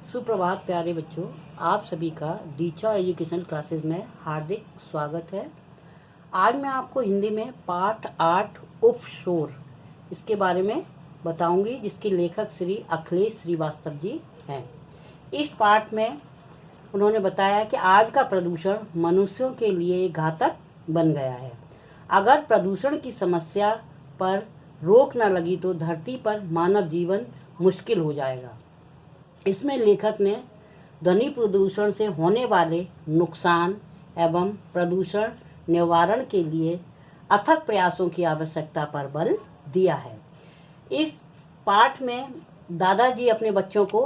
सुप्रभात प्यारे बच्चों, आप सभी का दीक्षा एजुकेशन क्लासेस में हार्दिक स्वागत है। आज मैं आपको हिंदी में पाठ 8 उफ शोर इसके बारे में बताऊंगी, जिसके लेखक श्री अखिलेश श्रीवास्तव जी हैं। इस पाठ में उन्होंने बताया कि आज का प्रदूषण मनुष्यों के लिए घातक बन गया है। अगर प्रदूषण की समस्या पर रोक न लगी तो धरती पर मानव जीवन मुश्किल हो जाएगा। इसमें लेखक ने ध्वनि प्रदूषण से होने वाले नुकसान एवं प्रदूषण निवारण के लिए अथक प्रयासों की आवश्यकता पर बल दिया है। इस पाठ में दादाजी अपने बच्चों को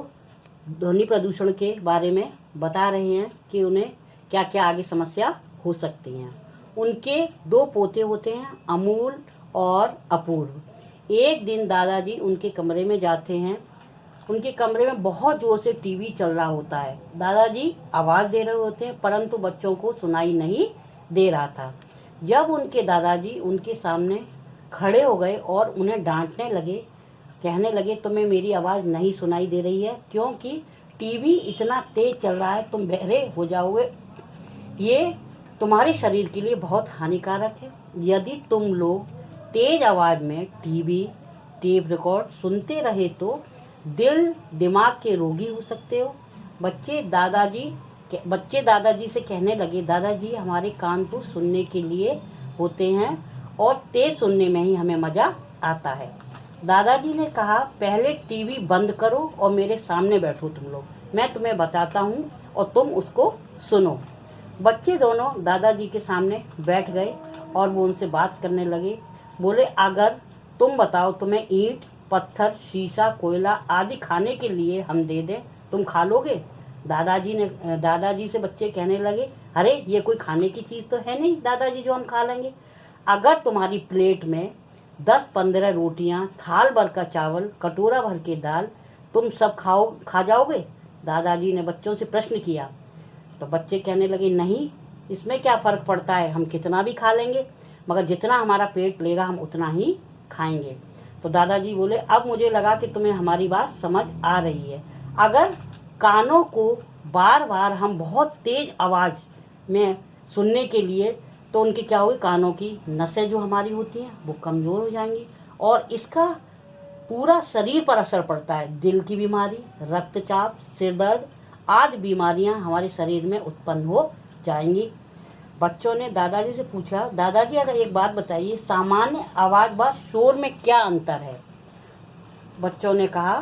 ध्वनि प्रदूषण के बारे में बता रहे हैं कि उन्हें क्या क्या आगे समस्या हो सकती हैं। उनके 2 पोते होते हैं, अमूल और अपूर्व। एक दिन दादाजी उनके कमरे में जाते हैं। उनके कमरे में बहुत ज़ोर से टीवी चल रहा होता है। दादाजी आवाज़ दे रहे होते हैं, परंतु बच्चों को सुनाई नहीं दे रहा था। जब उनके दादाजी उनके सामने खड़े हो गए और उन्हें डांटने लगे, कहने लगे, तुम्हें मेरी आवाज़ नहीं सुनाई दे रही है क्योंकि टीवी इतना तेज़ चल रहा है, तुम बहरे हो जाओगे। ये तुम्हारे शरीर के लिए बहुत हानिकारक है। यदि तुम लोग तेज़ आवाज़ में टीवी टेप रिकॉर्ड सुनते रहे तो दिल दिमाग के रोगी हो सकते हो। बच्चे दादाजी से कहने लगे, दादाजी हमारे कान तो सुनने के लिए होते हैं और तेज सुनने में ही हमें मज़ा आता है। दादाजी ने कहा, पहले टीवी बंद करो और मेरे सामने बैठो तुम लोग, मैं तुम्हें बताता हूँ और तुम उसको सुनो। बच्चे दोनों दादाजी के सामने बैठ गए और वो उनसे बात करने लगे। बोले, अगर तुम बताओ तुम्हें ईंट पत्थर शीशा कोयला आदि खाने के लिए हम दे दें, तुम खा लोगे? दादाजी से बच्चे कहने लगे, अरे ये कोई खाने की चीज़ तो है नहीं दादाजी जो हम खा लेंगे। अगर तुम्हारी प्लेट में 10-15 रोटियां, थाल भर का चावल, कटोरा भर के दाल, तुम सब खा जाओगे? दादाजी ने बच्चों से प्रश्न किया। तो बच्चे कहने लगे, नहीं, इसमें क्या फ़र्क पड़ता है, हम कितना भी खा लेंगे, मगर जितना हमारा पेट लेगा हम उतना ही खाएंगे। तो दादाजी बोले, अब मुझे लगा कि तुम्हें हमारी बात समझ आ रही है। अगर कानों को बार बार हम बहुत तेज़ आवाज़ में सुनने के लिए, तो उनके क्या होगी, कानों की नसें जो हमारी होती हैं वो कमज़ोर हो जाएंगी और इसका पूरा शरीर पर असर पड़ता है। दिल की बीमारी, रक्तचाप, सिर दर्द आदि बीमारियां हमारे शरीर में उत्पन्न हो जाएंगी। बच्चों ने दादाजी से पूछा, दादाजी अगर एक बात बताइए, सामान्य आवाज़ व शोर में क्या अंतर है? बच्चों ने कहा,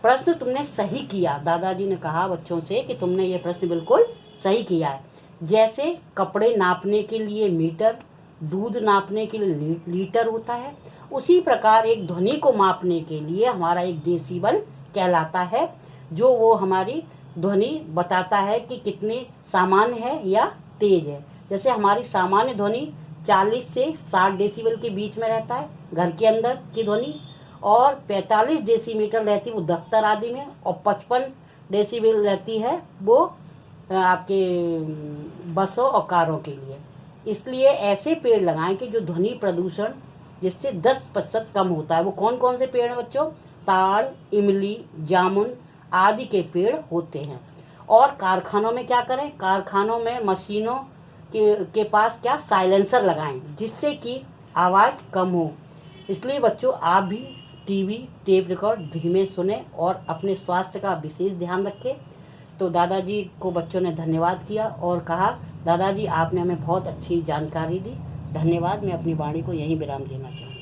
प्रश्न तुमने सही किया। दादाजी ने कहा बच्चों से कि तुमने ये प्रश्न बिल्कुल सही किया है। जैसे कपड़े नापने के लिए मीटर, दूध नापने के लिए लीटर होता है, उसी प्रकार एक ध्वनि को मापने के लिए हमारा एक डेसिबल कहलाता है, जो वो हमारी ध्वनि बताता है कि कितनी सामान्य है या तेज है। जैसे हमारी सामान्य ध्वनि 40 से 60 डेसिबल के बीच में रहता है घर के अंदर की ध्वनि, और 45 डेसीमीटर रहती है वो दफ्तर आदि में, और 55 डेसिबल रहती है वो आपके बसों और कारों के लिए। इसलिए ऐसे पेड़ लगाएं कि जो ध्वनि प्रदूषण जिससे 10% कम होता है। वो कौन कौन से पेड़ हैं बच्चों? ताड़, इमली, जामुन आदि के पेड़ होते हैं। और कारखानों में क्या करें, कारखानों में मशीनों के पास क्या साइलेंसर लगाएं, जिससे कि आवाज़ कम हो। इसलिए बच्चों, आप भी टीवी टेप रिकॉर्ड धीमे सुने और अपने स्वास्थ्य का विशेष ध्यान रखें। तो दादाजी को बच्चों ने धन्यवाद किया और कहा, दादाजी आपने हमें बहुत अच्छी जानकारी दी, धन्यवाद। मैं अपनी वाणी को यहीं विराम देना चाहूँगा।